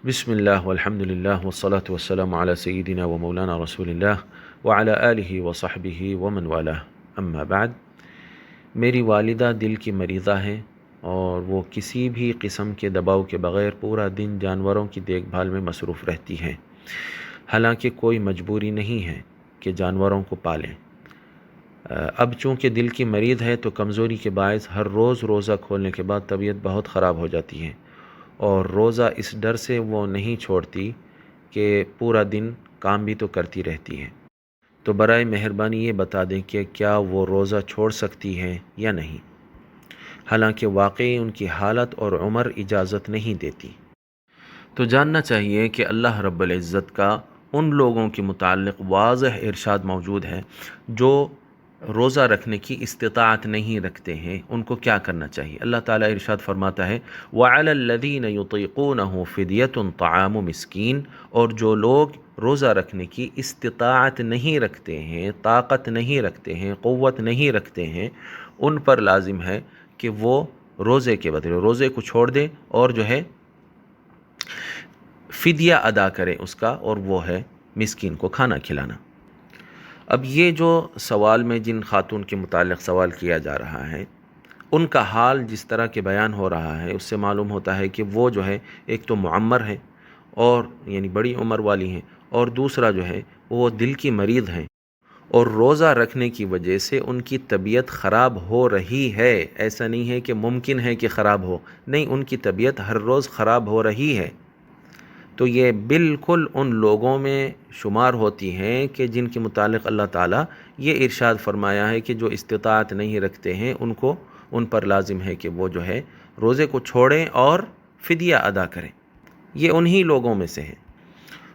بسم اللہ والحمد للہ والصلاة والسلام علی سیدنا و مولانا رسول اللہ وعلی آلہ وصحبہ ومن والہ اما بعد۔ میری والدہ دل کی مریضہ ہیں اور وہ کسی بھی قسم کے دباؤ کے بغیر پورا دن جانوروں کی دیکھ بھال میں مصروف رہتی ہیں، حالانکہ کوئی مجبوری نہیں ہے کہ جانوروں کو پالیں۔ اب چونکہ دل کی مریض ہے تو کمزوری کے باعث ہر روز روزہ کھولنے کے بعد طبیعت بہت خراب ہو جاتی ہے، اور روزہ اس ڈر سے وہ نہیں چھوڑتی کہ پورا دن کام بھی تو کرتی رہتی ہے۔ تو برائے مہربانی یہ بتا دیں کہ کیا وہ روزہ چھوڑ سکتی ہیں یا نہیں، حالانکہ واقعی ان کی حالت اور عمر اجازت نہیں دیتی۔ تو جاننا چاہیے کہ اللہ رب العزت کا ان لوگوں کے متعلق واضح ارشاد موجود ہے جو روزہ رکھنے کی استطاعت نہیں رکھتے ہیں، ان کو کیا کرنا چاہیے۔ اللہ تعالیٰ ارشاد فرماتا ہے وَعَلَى الَّذِينَ يُطِيقُونَهُ فِدْيَةٌ طَعَامُ مِسْكِين، اور جو لوگ روزہ رکھنے کی استطاعت نہیں رکھتے ہیں، طاقت نہیں رکھتے ہیں، قوت نہیں رکھتے ہیں، ان پر لازم ہے کہ وہ روزے کے بدلے روزے کو چھوڑ دیں اور جو ہے فدیہ ادا کریں اس کا، اور وہ ہے مسکین کو کھانا کھلانا۔ اب یہ جو سوال میں جن خاتون کے متعلق سوال کیا جا رہا ہے، ان کا حال جس طرح کے بیان ہو رہا ہے اس سے معلوم ہوتا ہے کہ وہ جو ہے ایک تو معمر ہے اور یعنی بڑی عمر والی ہیں، اور دوسرا جو ہے وہ دل کی مریض ہیں، اور روزہ رکھنے کی وجہ سے ان کی طبیعت خراب ہو رہی ہے۔ ایسا نہیں ہے کہ ممکن ہے کہ خراب ہو، نہیں، ان کی طبیعت ہر روز خراب ہو رہی ہے۔ تو یہ بالکل ان لوگوں میں شمار ہوتی ہیں کہ جن کے متعلق اللہ تعالیٰ یہ ارشاد فرمایا ہے کہ جو استطاعت نہیں رکھتے ہیں ان پر لازم ہے کہ وہ جو ہے روزے کو چھوڑیں اور فدیہ ادا کریں۔ یہ انہی لوگوں میں سے ہیں۔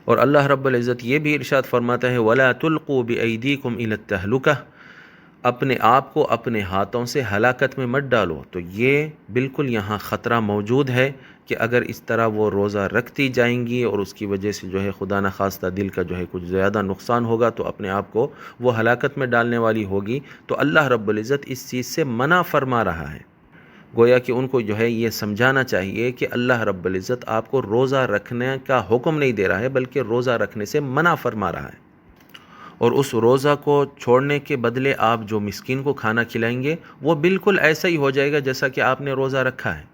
اور اللہ رب العزت یہ بھی ارشاد فرماتا ہے وَلَا تُلْقُوا بِأَيْدِيكُمْ إِلَى التَّهْلُكَةِ، اپنے آپ کو اپنے ہاتھوں سے ہلاکت میں مت ڈالو۔ تو یہ بالکل یہاں خطرہ موجود ہے کہ اگر اس طرح وہ روزہ رکھتی جائیں گی اور اس کی وجہ سے جو ہے خدا نخواستہ دل کا جو ہے کچھ زیادہ نقصان ہوگا تو اپنے آپ کو وہ ہلاکت میں ڈالنے والی ہوگی۔ تو اللہ رب العزت اس چیز سے منع فرما رہا ہے، گویا کہ ان کو جو ہے یہ سمجھانا چاہیے کہ اللہ رب العزت آپ کو روزہ رکھنے کا حکم نہیں دے رہا ہے بلکہ روزہ رکھنے سے منع فرما رہا ہے، اور اس روزہ کو چھوڑنے کے بدلے آپ جو مسکین کو کھانا کھلائیں گے وہ بالکل ایسا ہی ہو جائے گا جیسا کہ آپ نے روزہ رکھا ہے۔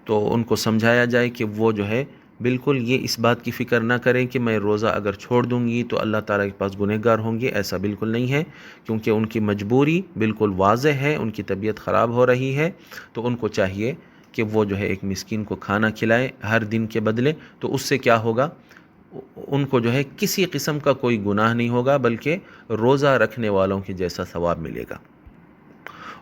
تو ان کو سمجھایا جائے کہ وہ جو ہے بالکل یہ اس بات کی فکر نہ کریں کہ میں روزہ اگر چھوڑ دوں گی تو اللہ تعالیٰ کے پاس گنہگار ہوں گے، ایسا بالکل نہیں ہے، کیونکہ ان کی مجبوری بالکل واضح ہے، ان کی طبیعت خراب ہو رہی ہے، تو ان کو چاہیے کہ وہ جو ہے ایک مسکین کو کھانا کھلائے ہر دن کے بدلے۔ تو اس سے کیا ہوگا، ان کو جو ہے کسی قسم کا کوئی گناہ نہیں ہوگا بلکہ روزہ رکھنے والوں کے جیسا ثواب ملے گا۔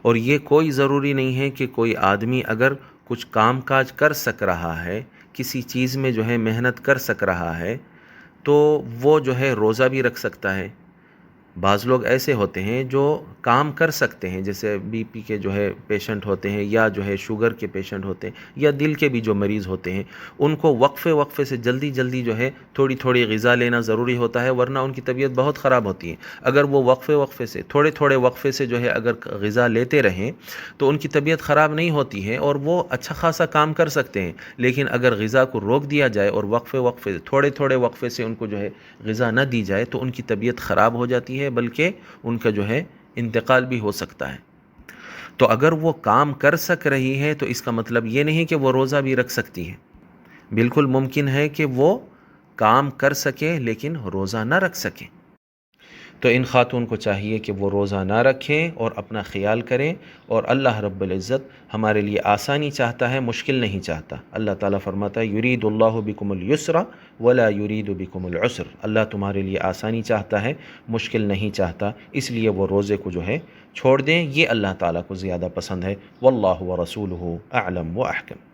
اور یہ کوئی ضروری نہیں ہے کہ کوئی آدمی اگر کچھ کام کاج کر سک رہا ہے، کسی چیز میں جو ہے محنت کر سک رہا ہے، تو وہ جو ہے روزہ بھی رکھ سکتا ہے۔ بعض لوگ ایسے ہوتے ہیں جو کام کر سکتے ہیں، جیسے بی پی کے جو ہے پیشنٹ ہوتے ہیں، یا جو ہے شوگر کے پیشنٹ ہوتے ہیں، یا دل کے بھی جو مریض ہوتے ہیں، ان کو وقفے وقفے سے جلدی جلدی جو ہے تھوڑی تھوڑی غذا لینا ضروری ہوتا ہے، ورنہ ان کی طبیعت بہت خراب ہوتی ہے۔ اگر وہ وقفے وقفے سے تھوڑے تھوڑے وقفے سے جو ہے اگر غذا لیتے رہیں تو ان کی طبیعت خراب نہیں ہوتی ہے اور وہ اچھا خاصا کام کر سکتے ہیں۔ لیکن اگر غذا کو روک دیا جائے اور وقفے وقفے سے تھوڑے تھوڑے وقفے سے ان کو جو ہے غذا نہ دی جائے تو ان کی طبیعت خراب ہو جاتی ہے، بلکہ ان کا جو ہے انتقال بھی ہو سکتا ہے۔ تو اگر وہ کام کر سک رہی ہے تو اس کا مطلب یہ نہیں کہ وہ روزہ بھی رکھ سکتی ہے۔ بالکل ممکن ہے کہ وہ کام کر سکے لیکن روزہ نہ رکھ سکے۔ تو ان خاتون کو چاہیے کہ وہ روزہ نہ رکھیں اور اپنا خیال کریں، اور اللہ رب العزت ہمارے لیے آسانی چاہتا ہے، مشکل نہیں چاہتا۔ اللہ تعالیٰ فرماتا ہے یرید اللہ بکم اليسر ولا یرید بکم العسر، اللہ تمہارے لیے آسانی چاہتا ہے، مشکل نہیں چاہتا، اس لیے وہ روزے کو جو ہے چھوڑ دیں، یہ اللہ تعالیٰ کو زیادہ پسند ہے۔ واللہ ورسولہ اعلم واحکم۔